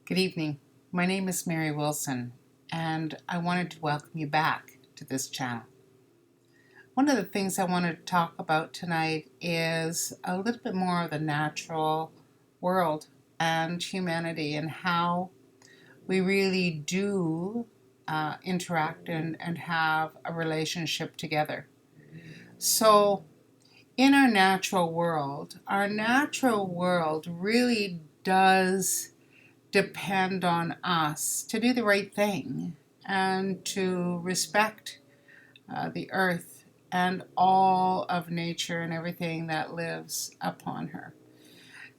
Good evening. My name is Mary Wilson, and I wanted to welcome you back to this channel. One of the things I want to talk about tonight is a little bit more of the natural world and humanity and how we really do interact and have a relationship together. So, in our natural world really does depend on us to do the right thing and to respect the earth and all of nature and everything that lives upon her.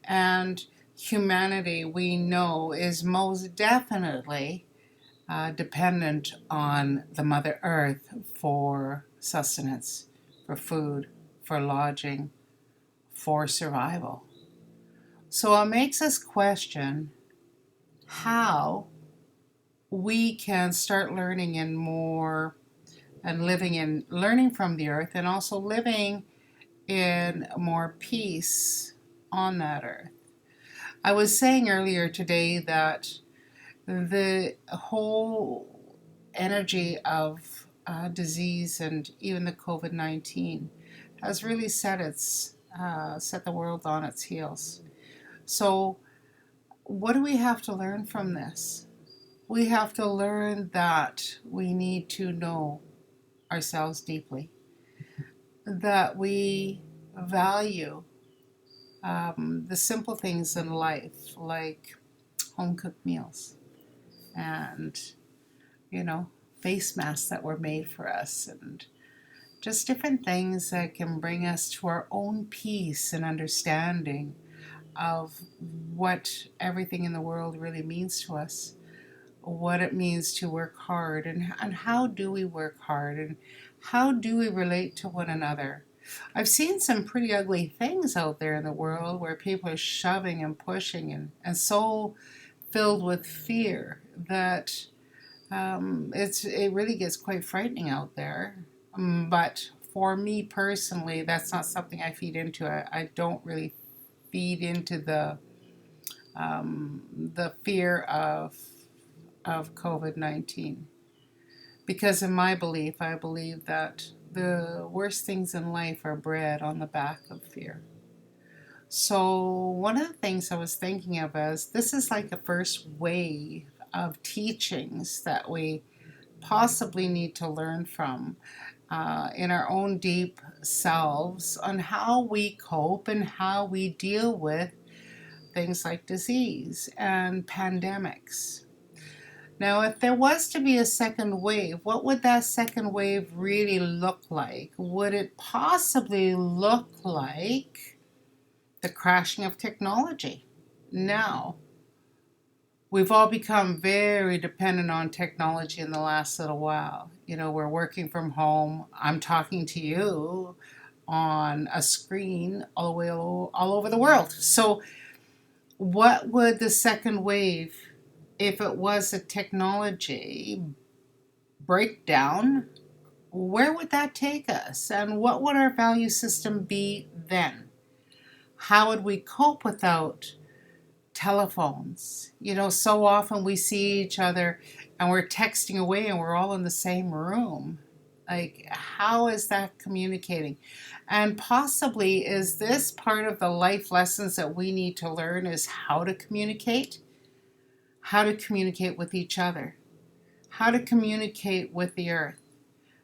And humanity, we know, is most definitely dependent on the Mother Earth for sustenance, for food, for lodging, for survival. So it makes us question how we can start learning in more and learning from the earth, and also living in more peace on that earth. I was saying earlier today that the whole energy of disease and even the COVID-19 has really set the world on its heels. So what do we have to learn from this? We have to learn that we need to know ourselves deeply, that we value the simple things in life, like home-cooked meals and, face masks that were made for us, and just different things that can bring us to our own peace and understanding of what everything in the world really means to us, what it means to work hard, and how do we work hard, and how do we relate to one another. I've seen some pretty ugly things out there in the world where people are shoving and pushing and so filled with fear that it really gets quite frightening out there. But for me personally, that's not something I feed into. I don't really feed into the fear of COVID-19, because in my belief, I believe that the worst things in life are bred on the back of fear. So one of the things I was thinking of is this is like the first wave of teachings that we possibly need to learn from in our own deep selves on how we cope and how we deal with things like disease and pandemics. Now, if there was to be a second wave, what would that second wave really look like? Would it possibly look like the crashing of technology? Now, we've all become very dependent on technology in the last little while. We're working from home. I'm talking to you on a screen all over the world. So what would the second wave, if it was a technology breakdown, where would that take us? And what would our value system be then? How would we cope without telephones? So often we see each other and we're texting away and we're all in the same room. Like, how is that communicating? And possibly, is this part of the life lessons that we need to learn, is how to communicate with each other, how to communicate with the earth,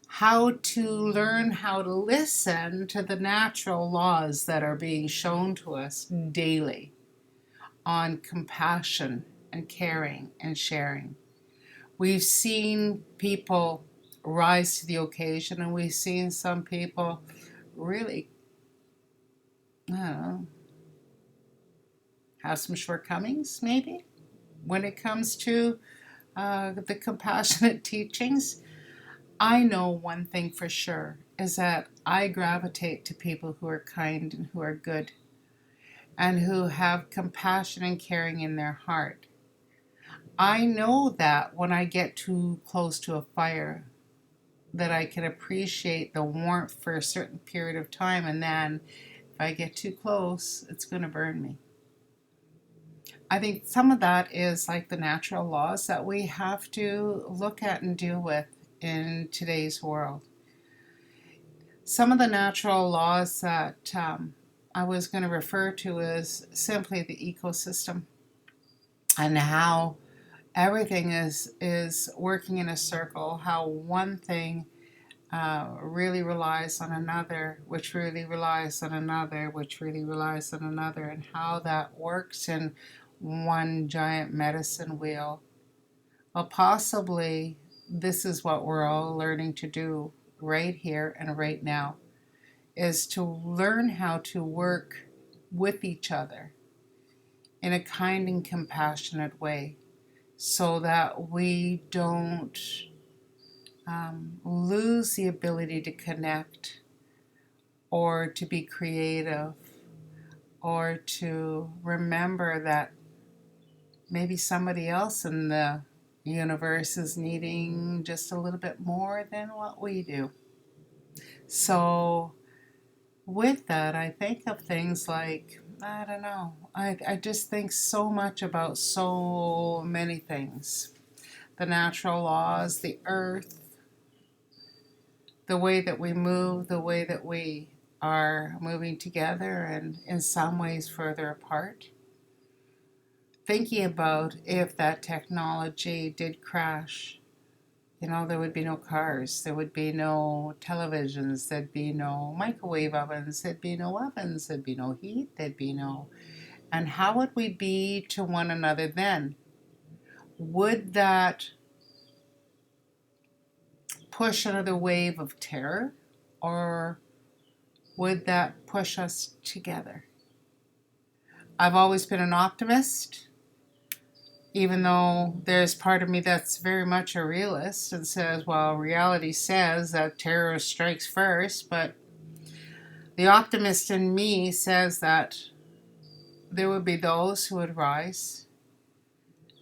how to learn how to listen to the natural laws that are being shown to us daily on compassion and caring and sharing. We've seen people rise to the occasion, and we've seen some people really, I don't know, have some shortcomings maybe when it comes to the compassionate teachings. I know one thing for sure is that I gravitate to people who are kind and who are good and who have compassion and caring in their heart. I know that when I get too close to a fire, that I can appreciate the warmth for a certain period of time, and then if I get too close, it's going to burn me. I think some of that is like the natural laws that we have to look at and deal with in today's world. Some of the natural laws that I was going to refer to is simply the ecosystem and how everything is working in a circle, how one thing really relies on another, which really relies on another, which really relies on another, and how that works in one giant medicine wheel. Well, possibly this is what we're all learning to do right here and right now, is to learn how to work with each other in a kind and compassionate way so that we don't lose the ability to connect or to be creative or to remember that maybe somebody else in the universe is needing just a little bit more than what we do. So with that, I think of things like, I don't know, I just think so much about so many things. The natural laws, the earth, the way that we move, the way that we are moving together and in some ways further apart. Thinking about if that technology did crash, there would be no cars, there would be no televisions, there'd be no microwave ovens, there'd be no ovens, there'd be no heat, there'd be no. And how would we be to one another then? Would that push another wave of terror, or would that push us together? I've always been an optimist, even though there's part of me that's very much a realist and says, well, reality says that terror strikes first, but the optimist in me says that there would be those who would rise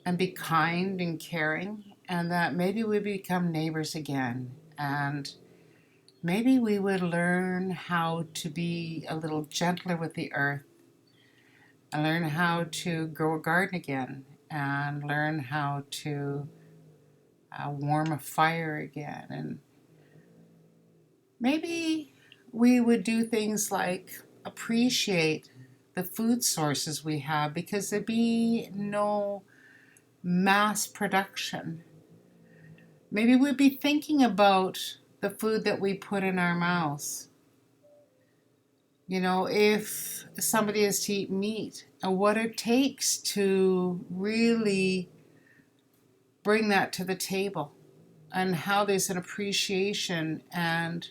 and be kind and caring, and that maybe we become neighbors again, and maybe we would learn how to be a little gentler with the earth and learn how to grow a garden again and learn how to warm a fire again. And maybe we would do things like appreciate the food sources we have, because there'd be no mass production. Maybe we'd be thinking about the food that we put in our mouths. If somebody is to eat meat, and what it takes to really bring that to the table, and how there's an appreciation and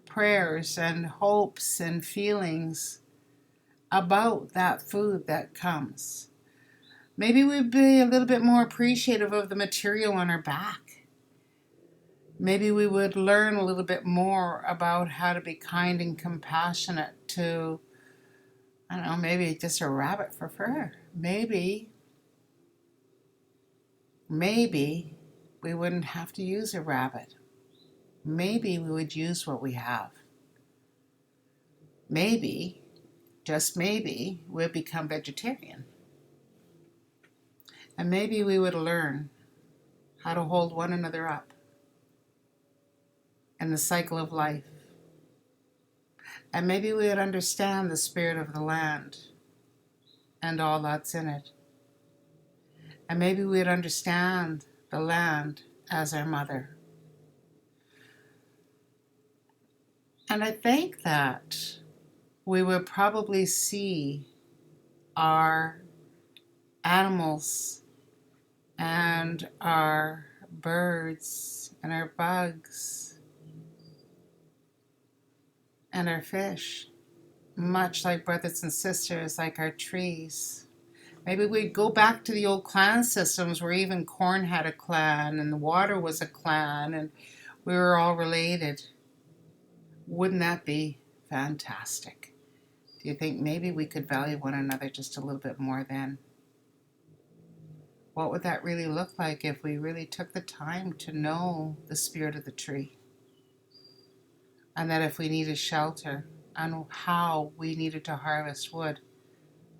prayers and hopes and feelings about that food that comes. Maybe we'd be a little bit more appreciative of the material on our back. Maybe we would learn a little bit more about how to be kind and compassionate to, I don't know, maybe just a rabbit for fur. Maybe we wouldn't have to use a rabbit. Maybe we would use what we have. Maybe, just maybe, we'd become vegetarian. And maybe we would learn how to hold one another up in the cycle of life. And maybe we would understand the spirit of the land and all that's in it. And maybe we would understand the land as our mother. And I think that we would probably see our animals and our birds and our bugs and our fish much like brothers and sisters, like our trees. Maybe we'd go back to the old clan systems where even corn had a clan and the water was a clan and we were all related. Wouldn't that be fantastic? Do you think maybe we could value one another just a little bit more then? What would that really look like if we really took the time to know the spirit of the tree? And that if we needed shelter and how we needed to harvest wood,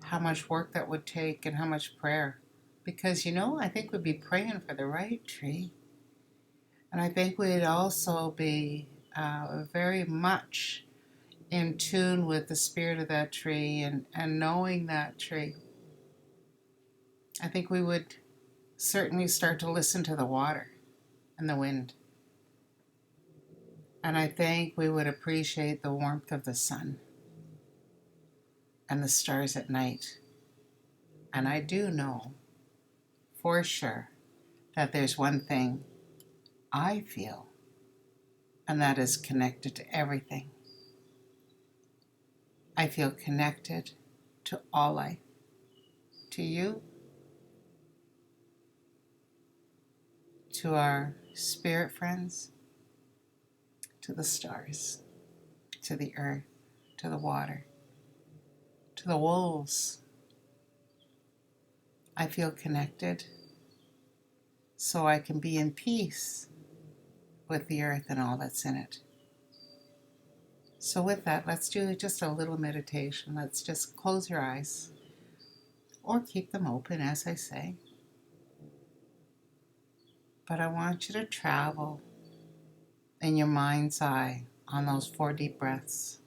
how much work that would take and how much prayer. Because, I think we'd be praying for the right tree. And I think we'd also be very much in tune with the spirit of that tree and knowing that tree. I think we would certainly start to listen to the water and the wind. And I think we would appreciate the warmth of the sun and the stars at night. And I do know for sure that there's one thing I feel, and that is connected to everything. I feel connected to all life, to you, to our spirit friends, to the stars, to the earth, to the water, to the wolves. I feel connected so I can be in peace with the earth and all that's in it. So with that, let's do just a little meditation. Let's just close your eyes or keep them open, as I say. But I want you to travel in your mind's eye on those 4 deep breaths.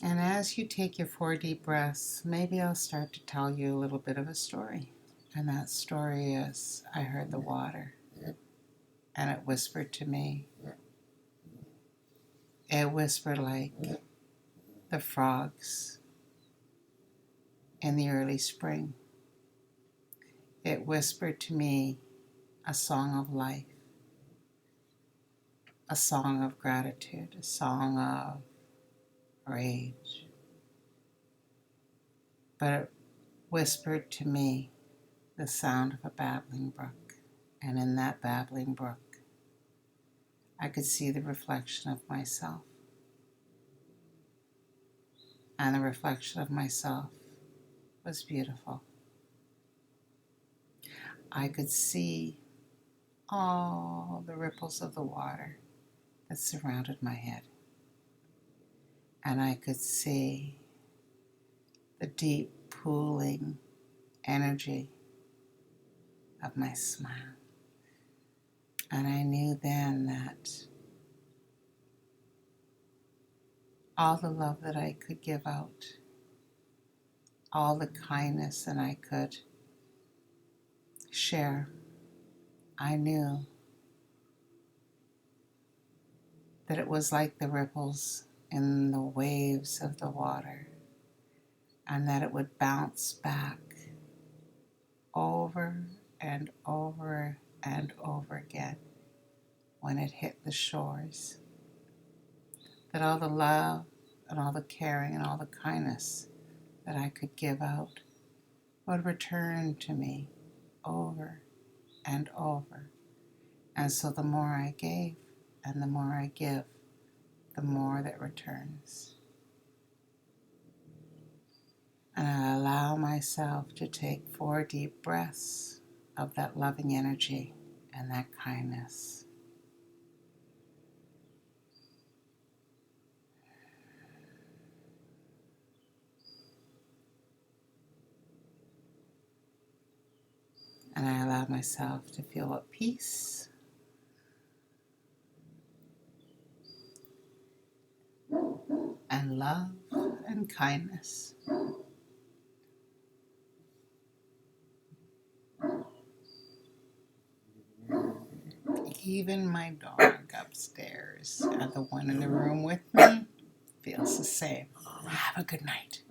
And as you take your 4 deep breaths, maybe I'll start to tell you a little bit of a story. And that story is, I heard the water, and it whispered to me. It whispered like the frogs in the early spring. It whispered to me a song of life, a song of gratitude, a song of rage. But it whispered to me the sound of a babbling brook. And in that babbling brook, I could see the reflection of myself. And the reflection of myself was beautiful. I could see all the ripples of the water that surrounded my head. And I could see the deep pooling energy of my smile. And I knew then that all the love that I could give out, all the kindness that I could share, I knew that it was like the ripples in the waves of the water, and that it would bounce back over and over and over again when it hit the shores. That all the love and all the caring and all the kindness that I could give out would return to me over and over. And so the more I gave and the more I give, the more that returns. And I allow myself to take 4 deep breaths of that loving energy and that kindness. And I allow myself to feel at peace and love and kindness. Even my dog upstairs, and the one in the room with me, feels the same. Have a good night.